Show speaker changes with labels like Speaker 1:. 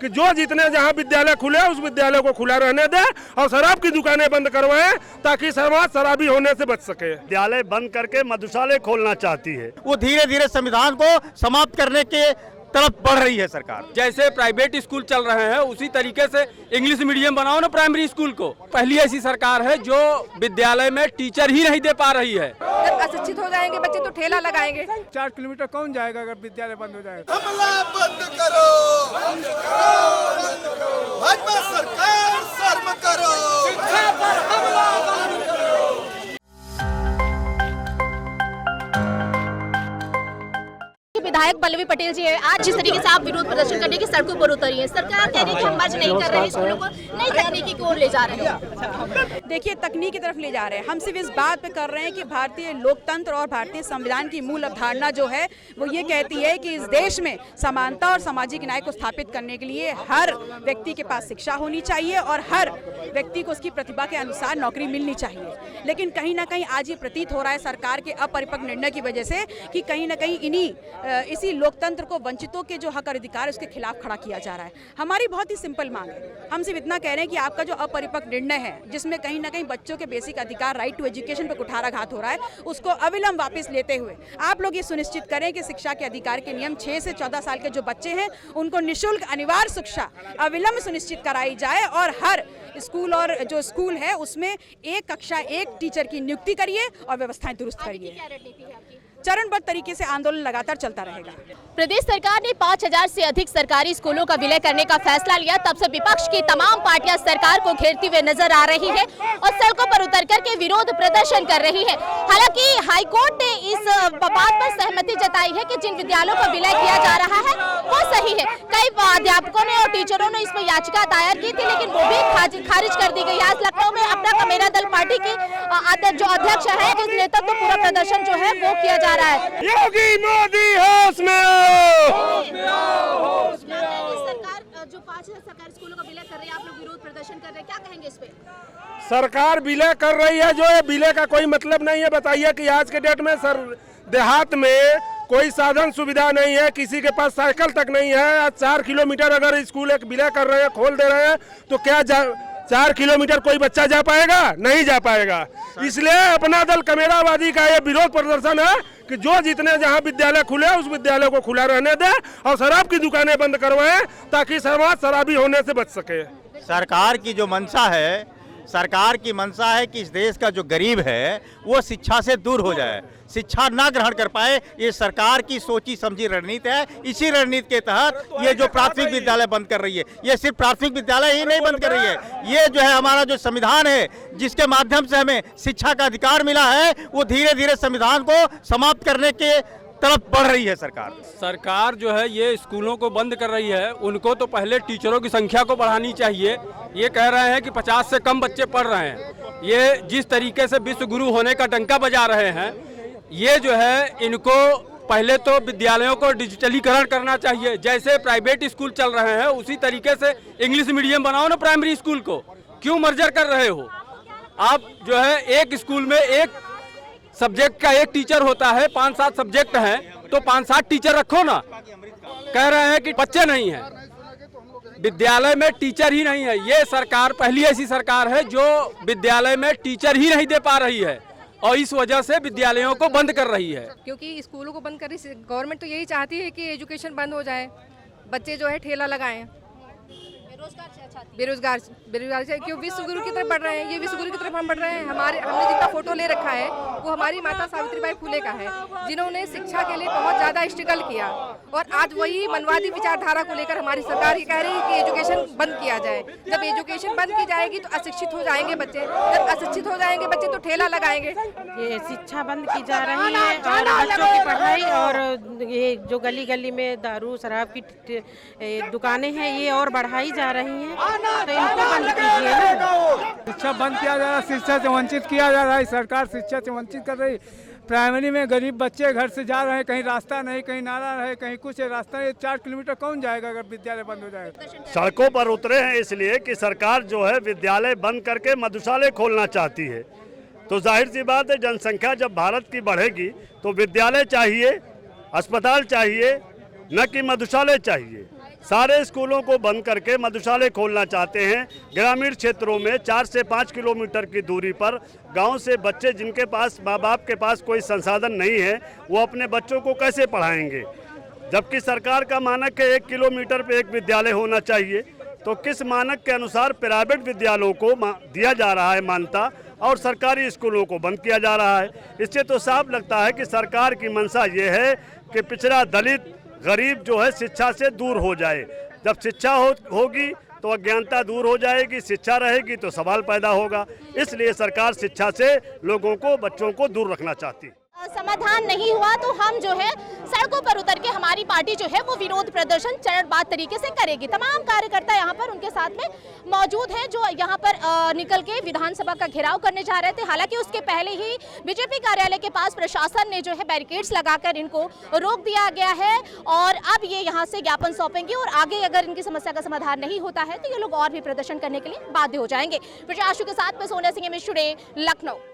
Speaker 1: कि जो जितने जहाँ विद्यालय खुले उस विद्यालय को खुला रहने दे और शराब की दुकानें बंद करवाएं ताकि समाज शराबी होने से बच सके।
Speaker 2: विद्यालय बंद करके मधुशाला खोलना चाहती है।
Speaker 3: वो धीरे धीरे संविधान को समाप्त करने के तरफ बढ़ रही है सरकार।
Speaker 4: जैसे प्राइवेट स्कूल चल रहे हैं उसी तरीके से इंग्लिश मीडियम बनाओ ना प्राइमरी स्कूल को। पहली ऐसी सरकार है जो विद्यालय में टीचर ही नहीं दे पा रही है।
Speaker 5: जब अशिक्षित हो जाएंगे बच्चे तो ठेला लगाएंगे।
Speaker 6: 4 किलोमीटर कौन जाएगा अगर विद्यालय बंद हो जाएगा।
Speaker 7: हमला बंद करो, भाजपा सरकार शर्म करो, शिक्षा पर हमला बंद करो।
Speaker 8: विधायक पल्लवी पटेल जी है, आज जिस तरीके से आप विरोध प्रदर्शन करने की सड़कों पर उतरी है, सरकार कह रही है कि हम मर्ज नहीं कर रहे हैं, स्कूलों को नई तकनीकी की ओर ले जा रहे हैं।
Speaker 5: देखिए तकनीक की तरफ ले जा रहे हैं। हम सिर्फ इस बात पे कर रहे हैं कि भारतीय लोकतंत्र और भारतीय संविधान की मूल अवधारणा जो है वो ये कहती है कि इस देश में समानता और सामाजिक न्याय को स्थापित करने के लिए हर व्यक्ति के पास शिक्षा होनी चाहिए और हर व्यक्ति को उसकी प्रतिभा के अनुसार नौकरी मिलनी चाहिए। लेकिन कहीं ना कहीं आज ये प्रतीत हो रहा है सरकार के अपरिपक्व निर्णय की वजह से कि कहीं ना कहीं इसी लोकतंत्र को वंचितों के जो हक और अधिकार उसके खिलाफ खड़ा किया जा रहा है। हमारी बहुत ही सिंपल मांग है, हम सिर्फ इतना कह रहे हैं कि आपका जो अपरिपक्व निर्णय है जिसमें कहीं ना कहीं बच्चों के बेसिक अधिकार राइट टू एजुकेशन पर कुठाराघात हो रहा है, उसको अविलंब वापस लेते हुए आप लोग ये सुनिश्चित करें कि शिक्षा के अधिकार के नियम 6 से 14 साल के जो बच्चे हैं उनको निःशुल्क अनिवार्य शिक्षा अविलंब सुनिश्चित कराई जाए और हर स्कूल और जो स्कूल है उसमें एक कक्षा एक टीचर की नियुक्ति करिए और व्यवस्थाएं दुरुस्त करिए। चरणबद्ध तरीके से आंदोलन लगातार चलता रहेगा।
Speaker 8: प्रदेश सरकार ने 5000 से अधिक सरकारी स्कूलों का विलय करने का फैसला लिया, तब से विपक्ष की तमाम पार्टियां सरकार को घेरती हुए नजर आ रही है और सड़कों पर उतर करके विरोध प्रदर्शन कर रही है। हालांकि हाईकोर्ट ने इस बात पर सहमति जताई है कि जिन विद्यालयों का विलय किया जा रहा है वो सही है। कई अध्यापकों ने और टीचरों ने इसमें याचिका दायर की थी लेकिन वो भी खारिज कर दी गई। आज लखनऊ में अपना मेरा दल पार्टी की जो अध्यक्ष है जिस नेतृत्व पूरा प्रदर्शन जो है वो किया जा रहा है।
Speaker 1: योगी मोदी होश में
Speaker 8: सरकार जो 5000 सरकारी स्कूलों का विलय कर रही है, आप लोग विरोध प्रदर्शन कर रहे हैं, क्या कहेंगे इस पे?
Speaker 1: सरकार विलय कर रही है, जो ये विलय का कोई मतलब नहीं है। बताइए कि आज के डेट में देहात में कोई साधन सुविधा नहीं है, किसी के पास साइकिल तक नहीं है। आज 4 किलोमीटर अगर स्कूल एक विलय कर रहे हैं, खोल दे रहे हैं तो क्या 4 किलोमीटर कोई बच्चा जा पाएगा? नहीं जा पाएगा। इसलिए अपना दल कमेरावादी का ये विरोध प्रदर्शन है कि जो जितने जहाँ विद्यालय खुले उस विद्यालय को खुला रहने दे और शराब की दुकानें बंद करवाएं ताकि समाज शराबी होने से बच सके।
Speaker 3: सरकार की जो मंशा है, सरकार की मंशा है कि इस देश का जो गरीब है वो शिक्षा से दूर हो जाए, शिक्षा ना ग्रहण कर पाए। ये सरकार की सोची समझी रणनीति है। इसी रणनीति के तहत ये जो प्राथमिक विद्यालय बंद कर रही है, ये सिर्फ प्राथमिक विद्यालय ही नहीं बंद कर रही है, ये जो है हमारा जो संविधान है जिसके माध्यम से हमें शिक्षा का अधिकार मिला है वो धीरे धीरे संविधान को समाप्त करने के तरफ बढ़ रही है
Speaker 4: सरकार जो है ये स्कूलों को बंद कर रही है। उनको तो पहले टीचरों की संख्या को बढ़ानी चाहिए। ये कह रहे हैं कि 50 से कम बच्चे पढ़ रहे हैं। ये जिस तरीके से विश्व गुरु होने का डंका बजा रहे हैं, ये जो है इनको पहले तो विद्यालयों को डिजिटलीकरण करना चाहिए। जैसे प्राइवेट स्कूल चल रहे हैं उसी तरीके से इंग्लिश मीडियम बनाओ ना प्राइमरी स्कूल को। क्यों मर्जर कर रहे हो? आप जो है एक स्कूल में एक सब्जेक्ट का एक टीचर होता है, 5-7 सब्जेक्ट हैं तो 5-7 टीचर रखो ना। कह रहे हैं कि बच्चे नहीं हैं, विद्यालय में टीचर ही नहीं है। ये सरकार पहली ऐसी सरकार है जो विद्यालय में टीचर ही नहीं दे पा रही है और इस वजह से विद्यालयों को बंद कर रही है।
Speaker 5: क्योंकि स्कूलों को बंद कर रही गवर्नमेंट तो यही चाहती है कि एजुकेशन बंद हो जाए, बच्चे जो है ठेला लगाएं, बेरोजगार से। क्यों विश्व गुरु की तरफ बढ़ रहे हैं, ये विश्व गुरु की तरफ हम बढ़ रहे हैं। हमने जिनका फोटो ले रखा है वो हमारी माता सावित्रीबाई फुले का है, जिन्होंने शिक्षा के लिए बहुत ज्यादा स्ट्रगल किया और आज वही मनवादी विचारधारा को लेकर हमारी सरकार ये कह रही है कि एजुकेशन बंद किया जाए। जब एजुकेशन बंद की जाएगी तो अशिक्षित हो जाएंगे बच्चे, जब अशिक्षित हो जाएंगे बच्चे तो ठेला लगाएंगे।
Speaker 9: ये शिक्षा बंद की जा रही है और बच्चों की पढ़ाई और ये जो गली गली में दारू शराब की दुकानें हैं ये और बढ़ाई जा रही हैं, तो इनको बंद कीजिए ना।
Speaker 6: शिक्षा बंद किया जा रहा है, शिक्षा से वंचित किया जा रहा है। सरकार शिक्षा से वंचित कर रही। प्राइमरी में गरीब बच्चे घर से जा रहे हैं, कहीं रास्ता नहीं, कहीं नाला है, कहीं कुछ रास्ता नहीं। 4 किलोमीटर कौन जाएगा अगर विद्यालय बंद हो जाएगा?
Speaker 2: सड़कों पर उतरे हैं इसलिए कि सरकार जो है विद्यालय बंद करके मधुशाला खोलना चाहती है। तो जाहिर सी बात है, जनसंख्या जब भारत की बढ़ेगी तो विद्यालय चाहिए, अस्पताल चाहिए, न कि मधुशाला चाहिए। सारे स्कूलों को बंद करके मधुशाले खोलना चाहते हैं। ग्रामीण क्षेत्रों में 4 से 5 किलोमीटर की दूरी पर गांव से बच्चे जिनके पास माँ बाप के पास कोई संसाधन नहीं है, वो अपने बच्चों को कैसे पढ़ाएंगे? जबकि सरकार का मानक है 1 किलोमीटर पे एक विद्यालय होना चाहिए। तो किस मानक के अनुसार प्राइवेट विद्यालयों को दिया जा रहा है मान्यता और सरकारी स्कूलों को बंद किया जा रहा है? इससे तो साफ लगता है कि सरकार की मंशा ये है कि पिछड़ा, दलित, गरीब जो है शिक्षा से दूर हो जाए। जब शिक्षा होगी तो अज्ञानता दूर हो जाएगी, शिक्षा रहेगी तो सवाल पैदा होगा। इसलिए सरकार शिक्षा से लोगों को, बच्चों को दूर रखना चाहती है।
Speaker 8: समाधान नहीं हुआ तो हम जो है सड़कों पर उतर के हमारी पार्टी जो है वो विरोध प्रदर्शन चरणबद्ध तरीके से करेगी। तमाम कार्यकर्ता यहाँ पर उनके साथ में मौजूद हैं जो यहाँ पर निकल के विधानसभा का घेराव करने जा रहे थे। हालांकि उसके पहले ही बीजेपी कार्यालय के पास प्रशासन ने जो है बैरिकेड्स लगाकर इनको रोक दिया गया है और अब ये यहाँ से ज्ञापन सौंपेंगे और आगे अगर इनकी समस्या का समाधान नहीं होता है तो ये लोग और भी प्रदर्शन करने के लिए बाध्य हो जाएंगे। प्रत्याशी के साथ में सोनिया सिंह, MS टुडे, लखनऊ।